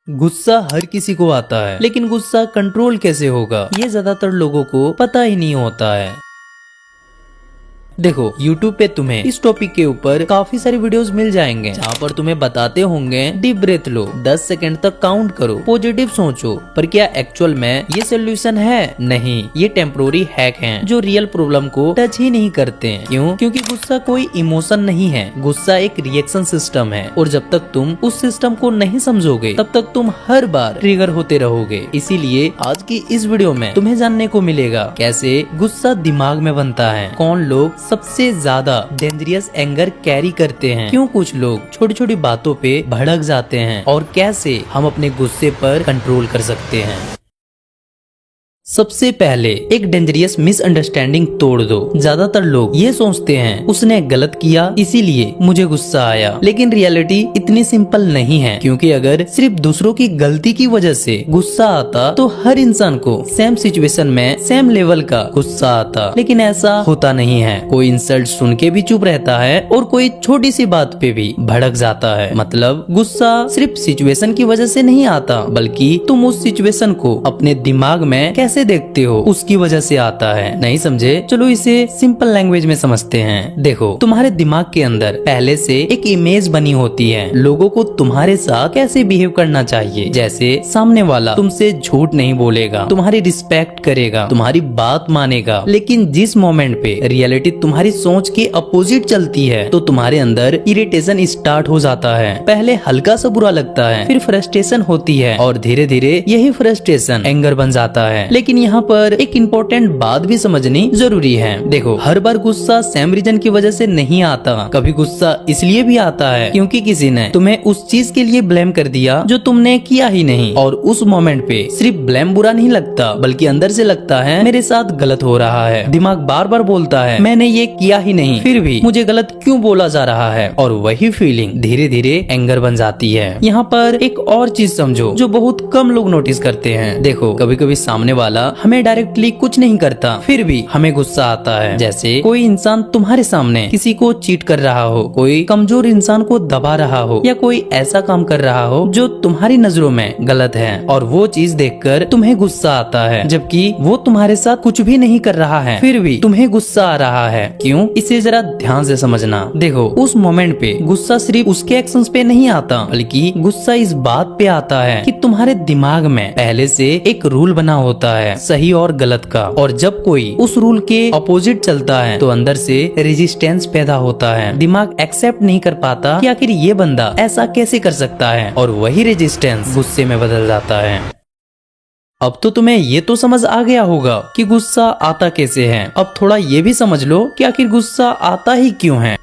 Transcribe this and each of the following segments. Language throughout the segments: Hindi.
गुस्सा हर किसी को आता है, लेकिन गुस्सा कंट्रोल कैसे होगा ये ज्यादातर लोगों को पता ही नहीं होता है। देखो YouTube पे तुम्हें इस टॉपिक के ऊपर काफी सारे वीडियोस मिल जाएंगे जहाँ पर तुम्हें बताते होंगे डीप ब्रेथ लो, 10 सेकंड तक काउंट करो, पॉजिटिव सोचो। पर क्या एक्चुअल में ये सोल्यूशन है? नहीं, ये टेम्पोररी हैक हैं जो रियल प्रॉब्लम को टच ही नहीं करते हैं। क्यों? क्योंकि गुस्सा कोई इमोशन नहीं है, गुस्सा एक रिएक्शन सिस्टम है और जब तक तुम उस सिस्टम को नहीं समझोगे तब तक तुम हर बार ट्रिगर होते रहोगे। इसीलिए आज की इस वीडियो में तुम्हें जानने को मिलेगा कैसे गुस्सा दिमाग में बनता है, कौन लोग सबसे ज्यादा डेंजरस एंगर कैरी करते हैं, क्यों कुछ लोग छोटी छोटी बातों पे भड़क जाते हैं और कैसे हम अपने गुस्से पर कंट्रोल कर सकते हैं। सबसे पहले एक डेंजरस मिसअंडरस्टैंडिंग तोड़ दो। ज्यादातर लोग ये सोचते हैं उसने गलत किया इसीलिए मुझे गुस्सा आया, लेकिन रियलिटी इतनी सिंपल नहीं है। क्योंकि अगर सिर्फ दूसरों की गलती की वजह से गुस्सा आता तो हर इंसान को सेम सिचुएशन में सेम लेवल का गुस्सा आता, लेकिन ऐसा होता नहीं है। कोई इंसल्ट सुन के भी चुप रहता है और कोई छोटी सी बात पे भी भड़क जाता है। मतलब गुस्सा सिर्फ सिचुएशन की वजह से नहीं आता, बल्कि तुम उस सिचुएशन को अपने दिमाग में कैसे देखते हो उसकी वजह से आता है। नहीं समझे? चलो इसे सिंपल लैंग्वेज में समझते हैं। देखो, तुम्हारे दिमाग के अंदर पहले से एक इमेज बनी होती है लोगों को तुम्हारे साथ कैसे बिहेव करना चाहिए। जैसे सामने वाला तुमसे झूठ नहीं बोलेगा, तुम्हारी रिस्पेक्ट करेगा, तुम्हारी बात मानेगा। लेकिन जिस मोमेंट पे रियलिटी तुम्हारी सोच के अपोजिट चलती है तो तुम्हारे अंदर इरिटेशन स्टार्ट हो जाता है। पहले हल्का सा बुरा लगता है, फिर फ्रस्ट्रेशन होती है और धीरे धीरे यही फ्रस्ट्रेशन एंगर बन जाता है। लेकिन यहाँ पर एक इम्पोर्टेंट बात भी समझनी जरूरी है। देखो, हर बार गुस्सा सेम रीजन की वजह से नहीं आता। कभी गुस्सा इसलिए भी आता है क्योंकि किसी ने तुम्हें उस चीज के लिए ब्लेम कर दिया जो तुमने किया ही नहीं। और उस मोमेंट पे सिर्फ ब्लेम बुरा नहीं लगता, बल्कि अंदर से लगता है मेरे साथ गलत हो रहा है। दिमाग बार बार बोलता है मैंने ये किया ही नहीं, फिर भी मुझे गलत क्यों बोला जा रहा है। और वही फीलिंग धीरे धीरे एंगर बन जाती है। यहाँ पर एक और चीज समझो जो बहुत कम लोग नोटिस करते हैं। देखो, कभी कभी सामने वाला हमें डायरेक्टली कुछ नहीं करता, फिर भी हमें गुस्सा आता है। जैसे कोई इंसान तुम्हारे सामने किसी को चीट कर रहा हो, कोई कमजोर इंसान को दबा रहा हो, या कोई ऐसा काम कर रहा हो जो तुम्हारी नजरों में गलत है और वो चीज देखकर तुम्हें गुस्सा आता है, जबकि वो तुम्हारे साथ कुछ भी नहीं कर रहा है, फिर भी तुम्हें गुस्सा आ रहा है। क्यों? इसे जरा ध्यान से समझना। देखो, उस मोमेंट पे गुस्सा सिर्फ उसके एक्शंस पे नहीं आता, बल्कि गुस्सा इस बात पे आता है कि तुम्हारे दिमाग में पहले से एक रूल बना होता है सही और गलत का, और जब कोई उस रूल के अपोजिट चलता है तो अंदर से रेजिस्टेंस पैदा होता है। दिमाग एक्सेप्ट नहीं कर पाता कि आखिर ये बंदा ऐसा कैसे कर सकता है, और वही रेजिस्टेंस गुस्से में बदल जाता है। अब तो तुम्हें ये तो समझ आ गया होगा कि गुस्सा आता कैसे है। अब थोड़ा ये भी समझ लो कि आखिर गुस्सा आता ही क्यों है।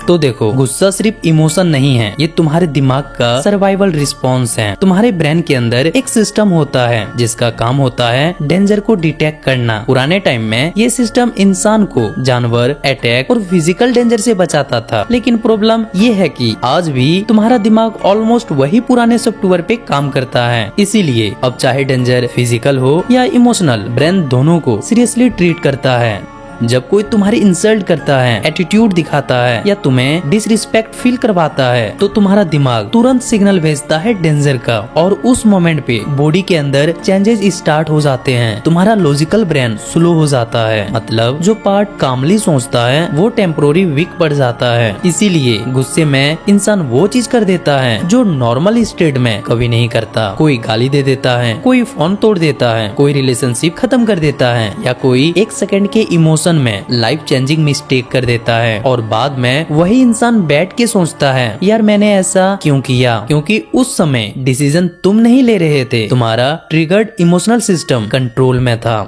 तो देखो, गुस्सा सिर्फ इमोशन नहीं है, ये तुम्हारे दिमाग का सर्वाइवल रिस्पॉन्स है। तुम्हारे ब्रेन के अंदर एक सिस्टम होता है जिसका काम होता है डेंजर को डिटेक्ट करना। पुराने टाइम में ये सिस्टम इंसान को जानवर, अटैक और फिजिकल डेंजर से बचाता था। लेकिन प्रॉब्लम ये है कि आज भी तुम्हारा दिमाग ऑलमोस्ट वही पुराने सॉफ्टवेयर पे काम करता है। इसीलिए अब चाहे डेंजर फिजिकल हो या इमोशनल, ब्रेन दोनों को सीरियसली ट्रीट करता है। जब कोई तुम्हारी इंसल्ट करता है, एटीट्यूड दिखाता है या तुम्हें डिसरिस्पेक्ट फील करवाता है तो तुम्हारा दिमाग तुरंत सिग्नल भेजता है डेंजर का, और उस मोमेंट पे बॉडी के अंदर चेंजेस स्टार्ट हो जाते हैं। तुम्हारा लॉजिकल ब्रेन स्लो हो जाता है, मतलब जो पार्ट कामली सोचता है वो टेम्पोररी वीक पड़ जाता है। इसीलिए गुस्से में इंसान वो चीज कर देता है जो नॉर्मल स्टेट में कभी नहीं करता। कोई गाली दे देता है, कोई फोन तोड़ देता है, कोई रिलेशनशिप खत्म कर देता है, या कोई एक सेकंड के इमोशन में लाइफ चेंजिंग मिस्टेक कर देता है। और बाद में वही इंसान बैठ के सोचता है यार मैंने ऐसा क्यों किया, क्योंकि उस समय डिसीजन तुम नहीं ले रहे थे, तुम्हारा ट्रिगर्ड इमोशनल सिस्टम कंट्रोल में था।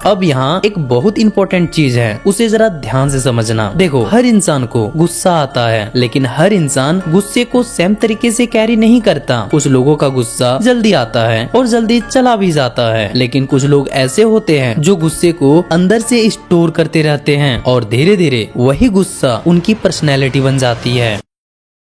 अब यहाँ एक बहुत इंपॉर्टेंट चीज है, उसे जरा ध्यान से समझना। देखो, हर इंसान को गुस्सा आता है, लेकिन हर इंसान गुस्से को सेम तरीके से कैरी नहीं करता। कुछ लोगों का गुस्सा जल्दी आता है और जल्दी चला भी जाता है, लेकिन कुछ लोग ऐसे होते हैं जो गुस्से को अंदर से स्टोर करते रहते हैं और धीरे धीरे वही गुस्सा उनकी पर्सनैलिटी बन जाती है।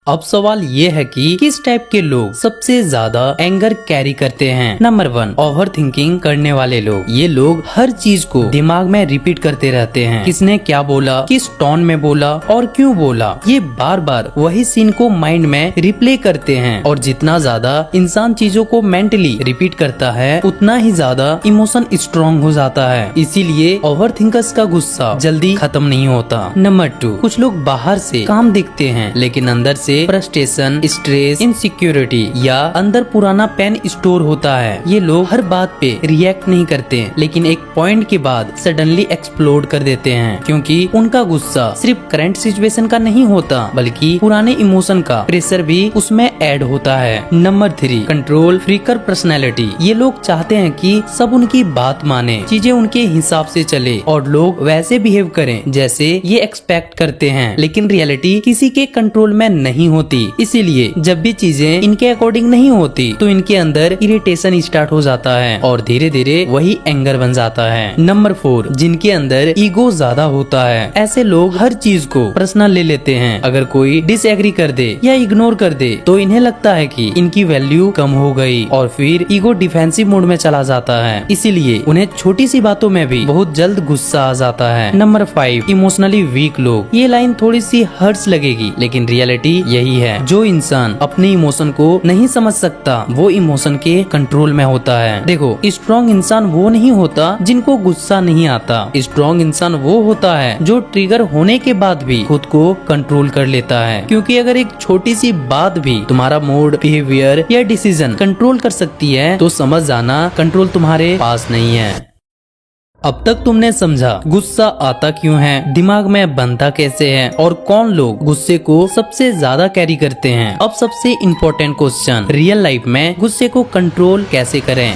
अब सवाल ये है कि किस टाइप के लोग सबसे ज्यादा एंगर कैरी करते हैं। नंबर 1, ओवर थिंकिंग करने वाले लोग। ये लोग हर चीज को दिमाग में रिपीट करते रहते हैं। किसने क्या बोला, किस टोन में बोला और क्यों बोला, ये बार बार वही सीन को माइंड में रिप्ले करते हैं। और जितना ज्यादा इंसान चीजों को मेंटली रिपीट करता है उतना ही ज्यादा इमोशन स्ट्रॉन्ग हो जाता है। इसीलिए ओवर थिंकर्स का गुस्सा जल्दी खत्म नहीं होता। नंबर 2, कुछ लोग बाहर से काम दिखते हैं लेकिन अंदर से फ्रस्ट्रेशन, स्ट्रेस, इनसिक्योरिटी या अंदर पुराना पेन स्टोर होता है। ये लोग हर बात पे रिएक्ट नहीं करते लेकिन एक पॉइंट के बाद सडनली एक्सप्लोड कर देते हैं, क्योंकि उनका गुस्सा सिर्फ करंट सिचुएशन का नहीं होता बल्कि पुराने इमोशन का प्रेशर भी उसमें ऐड होता है। Number 3, control Fricker personality. ये लोग चाहते हैं कि सब उनकी बात माने, चीजें उनके हिसाब से चले और लोग वैसे बिहेव करें जैसे ये एक्सपेक्ट करते हैं, लेकिन रियलिटी किसी के कंट्रोल में नहीं होती। इसीलिए जब भी चीजें इनके अकॉर्डिंग नहीं होती तो इनके अंदर इरिटेशन स्टार्ट हो जाता है और धीरे धीरे वही एंगर बन जाता है। नंबर 4, जिनके अंदर ईगो ज्यादा होता है। ऐसे लोग हर चीज को पर्सनल ले लेते हैं। अगर कोई डिसएग्री कर दे या इग्नोर कर दे तो इन्हें लगता है कि इनकी वैल्यू कम हो गई और फिर ईगो डिफेंसिव मोड में चला जाता है। इसीलिए उन्हें छोटी सी बातों में भी बहुत जल्द गुस्सा आ जाता है। नंबर 5, इमोशनली वीक लोग। ये लाइन थोड़ी सी हर्ट्स लगेगी लेकिन रियलिटी यही है। जो इंसान अपने इमोशन को नहीं समझ सकता वो इमोशन के कंट्रोल में होता है। देखो, स्ट्रॉन्ग इंसान वो नहीं होता जिनको गुस्सा नहीं आता। स्ट्रॉन्ग इंसान वो होता है जो ट्रिगर होने के बाद भी खुद को कंट्रोल कर लेता है, क्योंकि अगर एक छोटी सी बात भी तुम्हारा मूड, बिहेवियर या डिसीजन कंट्रोल कर सकती है तो समझ जाना कंट्रोल तुम्हारे पास नहीं है। अब तक तुमने समझा गुस्सा आता क्यों है, दिमाग में बनता कैसे है और कौन लोग गुस्से को सबसे ज्यादा कैरी करते हैं। अब सबसे इम्पोर्टेंट क्वेश्चन, रियल लाइफ में गुस्से को कंट्रोल कैसे करें।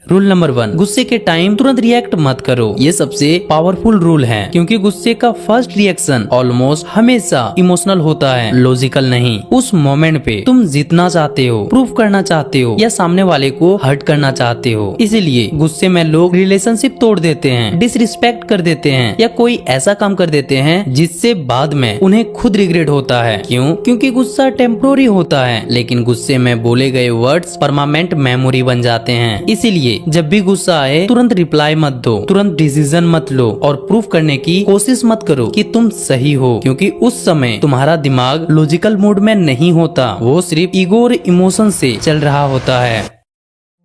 रूल नंबर 1, गुस्से के टाइम तुरंत रिएक्ट मत करो। ये सबसे पावरफुल रूल है, क्योंकि गुस्से का फर्स्ट रिएक्शन ऑलमोस्ट हमेशा इमोशनल होता है, लॉजिकल नहीं। उस मोमेंट पे तुम जीतना चाहते हो, प्रूफ करना चाहते हो या सामने वाले को हर्ट करना चाहते हो। इसीलिए गुस्से में लोग रिलेशनशिप तोड़ देते हैं, डिसरिस्पेक्ट कर देते हैं या कोई ऐसा काम कर देते हैं जिससे बाद में उन्हें खुद रिग्रेट होता है। क्यों? क्योंकि गुस्सा टेम्पोररी होता है लेकिन गुस्से में बोले गए वर्ड्स परमानेंट मेमोरी बन जाते हैं। इसीलिए जब भी गुस्सा आए तुरंत रिप्लाई मत दो, तुरंत डिसीजन मत लो और प्रूफ करने की कोशिश मत करो कि तुम सही हो, क्योंकि उस समय तुम्हारा दिमाग लॉजिकल मोड में नहीं होता, वो सिर्फ ईगो और इमोशन से चल रहा होता है।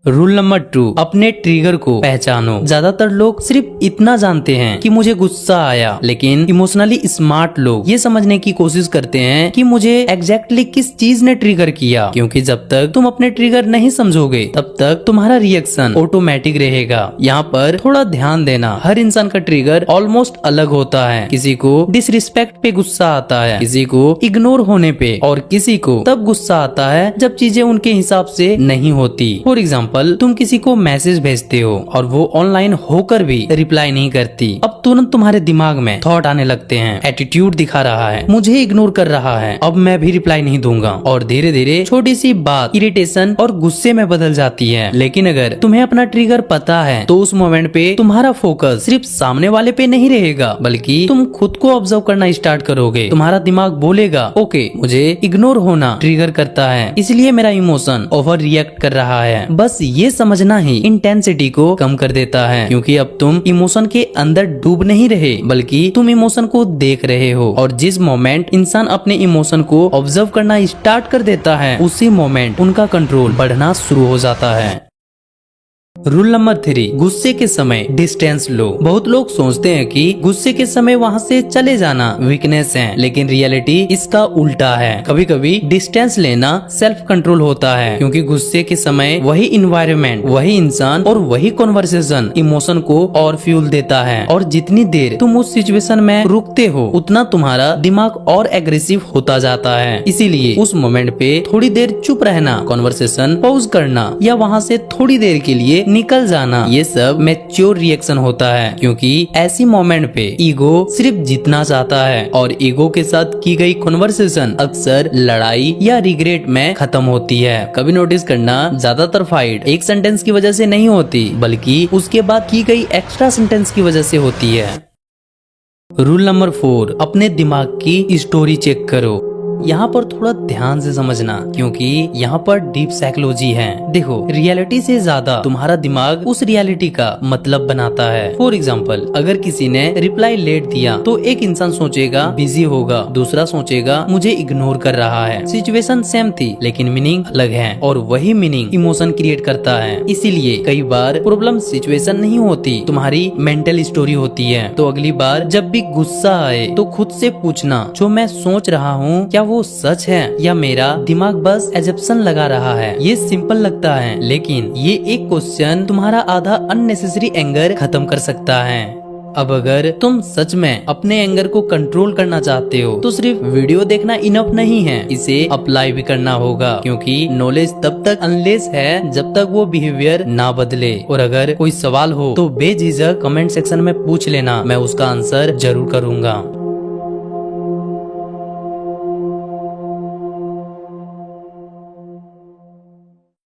रूल नंबर 2, अपने ट्रिगर को पहचानो। ज्यादातर लोग सिर्फ इतना जानते हैं कि मुझे गुस्सा आया, लेकिन इमोशनली स्मार्ट लोग ये समझने की कोशिश करते हैं कि मुझे एग्जैक्टली किस चीज ने ट्रिगर किया, क्योंकि जब तक तुम अपने ट्रिगर नहीं समझोगे तब तक तुम्हारा रिएक्शन ऑटोमेटिक रहेगा। यहाँ पर थोड़ा ध्यान देना, हर इंसान का ट्रिगर ऑलमोस्ट अलग होता है। किसी को डिसरिस्पेक्ट पे गुस्सा आता है, किसी को इग्नोर होने पे और किसी को तब गुस्सा आता है जब चीजें उनके हिसाब से नहीं होती। फॉर एग्जाम्पल, तुम किसी को मैसेज भेजते हो और वो ऑनलाइन होकर भी रिप्लाई नहीं करती। अब तुरंत तुम्हारे दिमाग में थॉट आने लगते हैं, एटीट्यूड दिखा रहा है, मुझे इग्नोर कर रहा है, अब मैं भी रिप्लाई नहीं दूंगा। और धीरे धीरे छोटी सी बात इरिटेशन और गुस्से में बदल जाती है। लेकिन अगर तुम्हें अपना ट्रिगर पता है तो उस मोमेंट पे तुम्हारा फोकस सिर्फ सामने वाले पे नहीं रहेगा, बल्कि तुम खुद को ऑब्जर्व करना स्टार्ट करोगे। तुम्हारा दिमाग बोलेगा, ओके, मुझे इग्नोर होना ट्रिगर करता है, इसलिए मेरा इमोशन ओवर रिएक्ट कर रहा है। बस ये समझना ही इंटेंसिटी को कम कर देता है, क्योंकि अब तुम इमोशन के अंदर डूब नहीं रहे बल्कि तुम इमोशन को देख रहे हो। और जिस मोमेंट इंसान अपने इमोशन को ऑब्जर्व करना स्टार्ट कर देता है उसी मोमेंट उनका कंट्रोल बढ़ना शुरू हो जाता है। रूल नंबर 3, गुस्से के समय डिस्टेंस लो। बहुत लोग सोचते हैं कि गुस्से के समय वहाँ से चले जाना वीकनेस है, लेकिन रियलिटी इसका उल्टा है। कभी कभी डिस्टेंस लेना सेल्फ कंट्रोल होता है, क्योंकि गुस्से के समय वही इन्वायरमेंट, वही इंसान और वही कॉन्वर्सेशन इमोशन को और फ्यूल देता है। और जितनी देर तुम उस सिचुएशन में रुकते हो उतना तुम्हारा दिमाग और एग्रेसिव होता जाता है। इसीलिए उस मोमेंट पे थोड़ी देर चुप रहना, कॉन्वर्सेशन पॉज करना या वहाँ से थोड़ी देर के लिए निकल जाना, ये सब मैच्योर रिएक्शन होता है, क्योंकि ऐसी मोमेंट पे ईगो सिर्फ जीतना चाहता है और ईगो के साथ की गई कन्वर्सेशन अक्सर लड़ाई या रिग्रेट में खत्म होती है। कभी नोटिस करना, ज्यादातर फाइट एक सेंटेंस की वजह से नहीं होती बल्कि उसके बाद की गई एक्स्ट्रा सेंटेंस की वजह से होती है। रूल नंबर 4, अपने दिमाग की स्टोरी चेक करो। यहाँ पर थोड़ा ध्यान से समझना, क्योंकि यहाँ पर डीप साइकोलॉजी है। देखो, रियलिटी से ज्यादा तुम्हारा दिमाग उस रियलिटी का मतलब बनाता है। फॉर एग्जाम्पल, अगर किसी ने रिप्लाई लेट दिया तो एक इंसान सोचेगा बिजी होगा, दूसरा सोचेगा मुझे इग्नोर कर रहा है। सिचुएशन सेम थी लेकिन मीनिंग अलग है, और वही मीनिंग इमोशन क्रिएट करता है। इसीलिए कई बार प्रॉब्लम सिचुएशन नहीं होती, तुम्हारी मेंटल स्टोरी होती है। तो अगली बार जब भी गुस्सा आए तो खुद से पूछना, जो मैं सोच रहा हूँ क्या वो सच है या मेरा दिमाग बस एजप्शन लगा रहा है। ये सिंपल लगता है, लेकिन ये एक क्वेश्चन तुम्हारा आधा अननेसेसरी एंगर खत्म कर सकता है। अब अगर तुम सच में अपने एंगर को कंट्रोल करना चाहते हो तो सिर्फ वीडियो देखना इनफ नहीं है, इसे अप्लाई भी करना होगा, क्योंकि नॉलेज तब तक अनलेस है जब तक वो बिहेवियर ना बदले। और अगर कोई सवाल हो तो बेझिझक कमेंट सेक्शन में पूछ लेना, मैं उसका आंसर जरूर करूंगा।